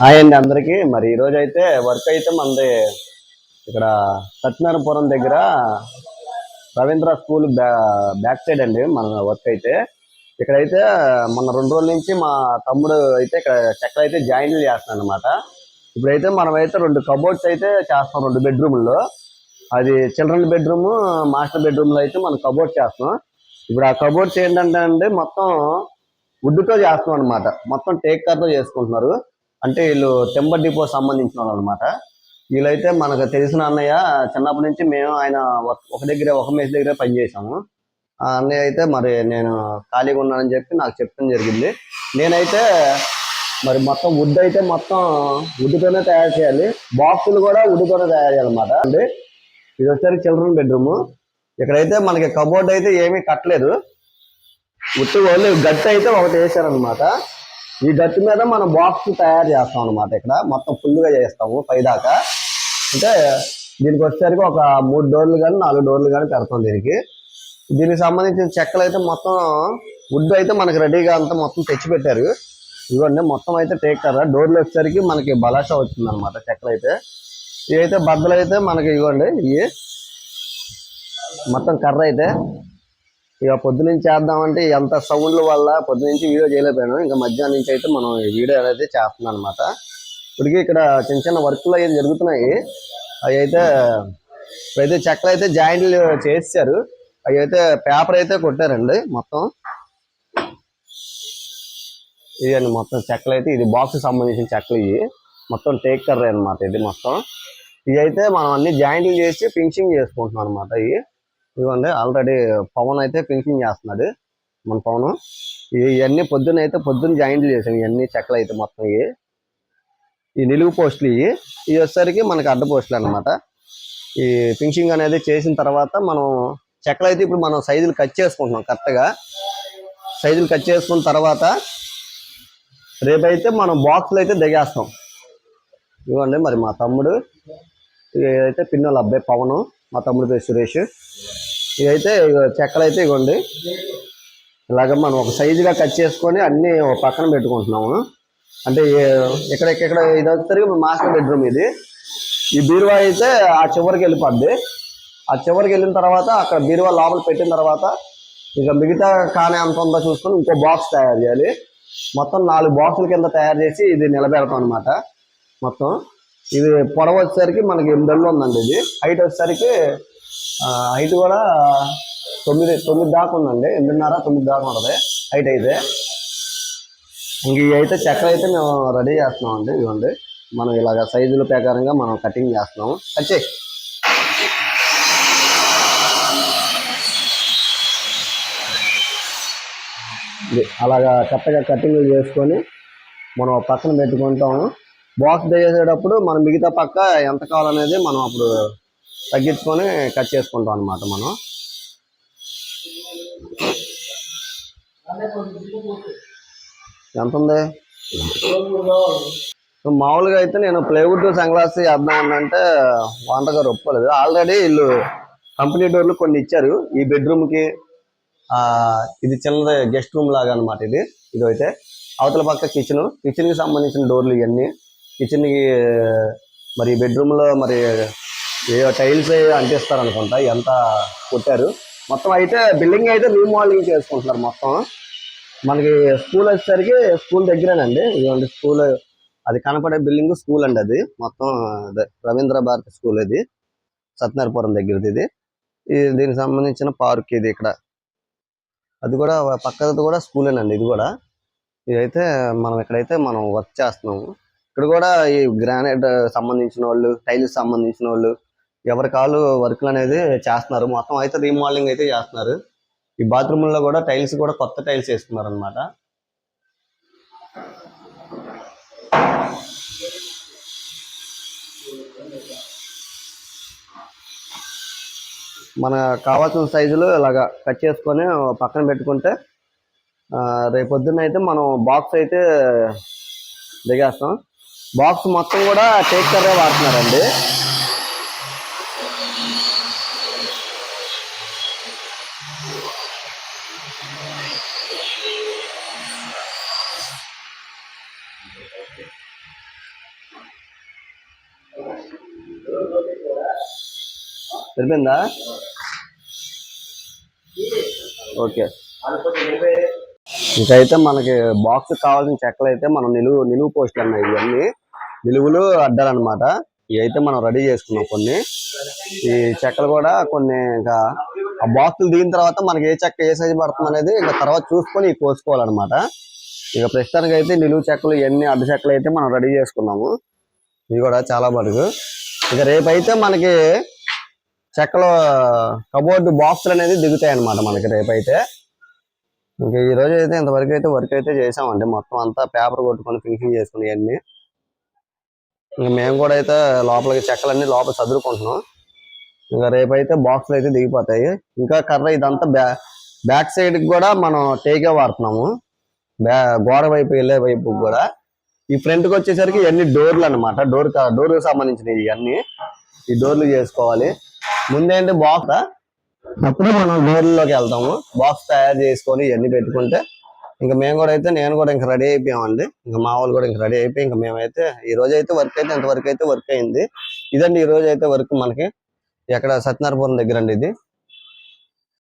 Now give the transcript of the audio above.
Hi అండి అందరికి. మరి ఈ రోజు అయితే వర్క్ అయితే మనది ఇక్కడ సత్యనారాయణపురం దగ్గర రవీంద్ర స్కూల్ బ్యాక్ సైడ్ అండి మన వర్క్ అయితే. ఇక్కడైతే మొన్న 2 రోజుల నుంచి మా తమ్ముడు అయితే ఇక్కడ చెక్కలు అయితే జాయిన్ చేస్తున్నాడు అనమాట. ఇప్పుడైతే మనమైతే 2 కబోర్డ్స్ అయితే చేస్తాం, 2 బెడ్రూమ్లో. అది చిల్డ్రన్ బెడ్రూమ్, మాస్టర్ బెడ్రూమ్లో అయితే మనం కబోర్డ్ చేస్తాం. ఇప్పుడు ఆ కబోర్డ్స్ ఏంటంటే అండి మొత్తం వుడ్తో చేస్తాం అనమాట. మొత్తం టేక్ కార్తో చేసుకుంటున్నారు. అంటే వీళ్ళు టెంబర్ డిపో సంబంధించిన వాళ్ళు అనమాట. వీళ్ళైతే మనకు తెలిసిన అన్నయ్య. చిన్నప్పటి నుంచి మేము ఆయన ఒక మేస్ దగ్గర పనిచేసాము. ఆ అన్నయ్య అయితే మరి నేను ఖాళీగా ఉన్నానని చెప్పి నాకు చెప్పడం జరిగింది. నేనైతే మరి మొత్తం వుడ్ అయితే మొత్తం వుడ్తోనే తయారు చేయాలి. బాక్సులు కూడా వుడ్తోనే తయారు చేయాలన్నమాట అండి. ఇది వచ్చేసరికి చిల్డ్రన్ బెడ్రూమ్. ఇక్కడైతే మనకి కబోర్డ్ అయితే ఏమీ కట్టలేదు. ఉత్తి ఓన్లీ గట్టి అయితే ఒకటి వేసారనమాట. ఈ గట్టి మీద మనం బాక్స్ తయారు చేస్తాం అనమాట. ఇక్కడ మొత్తం ఫుల్గా చేస్తాము పైదాకా. అంటే దీనికి వచ్చేసరికి ఒక 3 డోర్లు కానీ 4 డోర్లు కానీ పెడతాం దీనికి సంబంధించిన చెక్కలు అయితే మొత్తం వుడ్ అయితే మనకి రెడీగా అంతా మొత్తం తెచ్చి పెట్టారు. ఇవన్నీ మొత్తం అయితే టేక్ కదా. డోర్లు వచ్చేసరికి మనకి బలాషా వచ్చింది అనమాట చెక్కలు అయితే. ఇవైతే బద్దలు అయితే మనకి ఇవ్వండి. ఇవి మొత్తం కర్ర అయితే ఇక పొద్దునుంచి చేద్దామంటే ఎంత సౌండ్ల వల్ల పొద్దునుంచి వీడియో చేయలేకపోయాను. ఇంకా మధ్యాహ్నం నుంచి అయితే మనం ఈ వీడియో అయితే చేస్తున్నాం అనమాట. ఇప్పటికీ ఇక్కడ చిన్న చిన్న వర్క్లు అయితే జరుగుతున్నాయి. అవి అయితే ఇప్పుడైతే చెక్కలు అయితే జాయింట్లు చేశారు. అవి అయితే పేపర్ అయితే కొట్టారండి మొత్తం. ఇవన్నీ మొత్తం చెక్కలు అయితే, ఇది బాక్స్ సంబంధించిన చెక్కలు. ఇవి మొత్తం టేక్ కర్రే అనమాట. ఇది మొత్తం ఇవి అయితే మనం అన్ని జాయింట్లు చేసి ఫినిషింగ్ చేసుకుంటున్నాం అనమాట. ఇవ్వండి ఆల్రెడీ పవన్ అయితే ఫినిషింగ్ చేస్తున్నాడు మన పవన్. ఇవన్నీ పొద్దున్న జాయింట్లు చేసాం. ఇవన్నీ చెక్కలు అయితే మొత్తం ఈ నిలువు పోస్టులు. ఇవి వచ్చేసరికి మనకి అడ్డ పోస్టులు అనమాట. ఈ ఫినిషింగ్ అనేది చేసిన తర్వాత మనం చెక్కలు అయితే ఇప్పుడు మనం సైజులు కట్ చేసుకుంటున్నాం. కరెక్ట్గా సైజులు కట్ చేసుకున్న తర్వాత రేపైతే మనం బాక్సులు అయితే దిగేస్తాం. ఇవ్వండి మరి మా తమ్ముడు, ఇదైతే పిన్నోళ్ళ అబ్బాయి పవను, మా తమ్ముడు పేరు సురేష్. ఇవైతే చెక్కలు అయితే ఇవ్వండి ఇలాగ మనం ఒక సైజుగా కట్ చేసుకొని అన్నీ పక్కన పెట్టుకుంటున్నాము. అంటే ఇక్కడ ఇది వచ్చేసరికి మాస్టర్ బెడ్రూమ్. ఈ బీరువా అయితే ఆ చివరికి వెళ్ళిపోద్ది. ఆ చివరికి వెళ్ళిన తర్వాత అక్కడ బీరువా లోపల పెట్టిన తర్వాత ఇక మిగతా కానే అంత ఉందో చూసుకొని ఇంకో బాక్స్ తయారు చేయాలి. మొత్తం 4 బాక్సుల కింద తయారు చేసి ఇది నిలబెడతాం అనమాట. మొత్తం ఇది పొడవు వచ్చేసరికి మనకి 8 అడుగులు ఉందండి. ఇది హైట్ వచ్చేసరికి హైట్ కూడా 9 దాకా ఉందండి. 8.5-9 దాకా ఉంటుంది హైట్ అయితే. ఇంక ఇవి అయితే చెక్కలు అయితే మేము రెడీ చేస్తున్నాం అండి. ఇవ్వండి మనం ఇలాగ సైజుల ప్రకారంగా మనం కటింగ్ చేస్తున్నాము. కట్ అలాగా కరెక్ట్గా కటింగ్ చేసుకొని మనం పక్కన పెట్టుకుంటాము. బాక్స్ చేసేటప్పుడు మనం మిగతా పక్క ఎంత కావాలనేది మనం అప్పుడు తగ్గించుకొని కట్ చేసుకుంటాం అనమాట. మనం ఎంత ఉంది మామూలుగా అయితే నేను ప్లైవుడ్ సన్గ్లాస్ చేద్దాం అంటే ఓనర్ గారు ఒప్పుకోలేదు. ఆల్రెడీ వీళ్ళు కంపెనీ డోర్లు కొన్ని ఇచ్చారు ఈ బెడ్రూమ్కి. ఇది చిన్న గెస్ట్ రూమ్ లాగా అనమాట. ఇది అయితే అవతల పక్క కిచెన్కి సంబంధించిన డోర్లు. ఇవన్నీ కిచెన్కి మరి బెడ్రూమ్లో మరి ఏ టైల్స్ అంటిస్తారు అనుకుంటా. ఎంత కొట్టారు మొత్తం. అయితే బిల్డింగ్ అయితే రీమోడలింగ్ చేసుకుంటున్నారు మొత్తం. మనకి స్కూల్ వచ్చేసరికి స్కూల్ దగ్గరేనండి. ఇదిగోండి స్కూల్, అది కనపడే బిల్డింగ్ స్కూల్ అండి. అది మొత్తం రవీంద్ర భారతి స్కూల్. ఇది సత్యనారాయణపురం దగ్గరది. దీనికి సంబంధించిన పార్క్ ఇది. ఇక్కడ అది కూడా పక్కది కూడా స్కూలేనండి. ఇది కూడా ఇదైతే మనం ఇక్కడైతే మనం వర్క్ చేస్తున్నాము. ఇక్కడ కూడా ఈ గ్రానైట్ సంబంధించిన వాళ్ళు, టైల్స్ సంబంధించిన వాళ్ళు ఎవరి కాళ్ళు వర్క్లు అనేది చేస్తున్నారు. మొత్తం అయితే రీమోడలింగ్ అయితే చేస్తున్నారు. ఈ బాత్రూమ్లో కూడా టైల్స్ కూడా కొత్త టైల్స్ వేస్తున్నారు అనమాట. మన కావాల్సిన సైజులు ఇలాగా కట్ చేసుకొని పక్కన పెట్టుకుంటే రేపొద్దున అయితే మనం బాక్స్ అయితే దిగేస్తాం. బాక్స్ మొత్తం కూడా టేక్ కర్రే వాడుతున్నారండి. సరిపోయిందా? ఓకే. ఇంకైతే మనకి బాక్స్ కావాల్సిన చెక్కలు అయితే మనం నిలువు పోస్టులు అన్నాయి. ఇవన్నీ నిలువులు అడ్డాలు అనమాట. ఇవి అయితే మనం రెడీ చేసుకున్నాం కొన్ని. ఈ చెక్కలు కూడా కొన్ని ఇంకా ఆ బాక్సులు దిగిన తర్వాత మనకి ఏ చెక్క ఏ సైజు పడుతుంది అనేది ఇంకా తర్వాత చూసుకొని కోసుకోవాలన్నమాట. ఇక ప్రస్తుతానికి అయితే నిలువు చెక్కలు ఇవన్నీ అడ్డు చెక్కలు అయితే మనం రెడీ చేసుకున్నాము. ఇవి కూడా చాలా మటుకు. ఇక రేపైతే మనకి చెక్కలు కబోర్డు బాక్సులు అనేది దిగుతాయి అన్నమాట మనకి రేపైతే. ఇంకా ఈ రోజు అయితే ఇంతవరకు అయితే వర్క్ అయితే చేసామండి. మొత్తం అంతా పేపర్ కొట్టుకొని ఫినిషింగ్ చేసుకుని ఇవన్నీ. ఇంకా మేము కూడా అయితే లోపలికి చెక్కలన్నీ లోపల చదువుకుంటున్నాం. ఇంకా రేపైతే బాక్సులు అయితే దిగిపోతాయి. ఇంకా కర్ర ఇదంతా బ్యాక్ సైడ్ కూడా మనం టేకే వాడుతున్నాము. గోడ వైపు వెళ్ళే వైపు కూడా. ఈ ఫ్రంట్ కి వచ్చేసరికి ఇవన్నీ డోర్లు అనమాట. డోర్ సంబంధించినవి ఇవన్నీ. ఈ డోర్లు చేసుకోవాలి. ముందేంటి బాక్స్ అప్పుడు మనం డోర్లలోకి వెళ్తాము. బాక్స్ తయారు చేసుకొని ఇవన్నీ పెట్టుకుంటే ఇంకా మేము కూడా అయితే నేను కూడా ఇంకా రెడీ అయిపోయామండి. ఇంకా మా వాళ్ళు కూడా ఇంకా రెడీ అయిపోయి ఇంకా మేమైతే ఈ రోజు అయితే వర్క్ అయితే ఇంతవరకు అయితే వర్క్ అయింది. ఇదండి ఈ రోజు అయితే వర్క్ మనకి ఎక్కడ సత్యనారాయణపురం దగ్గర అండి ఇది.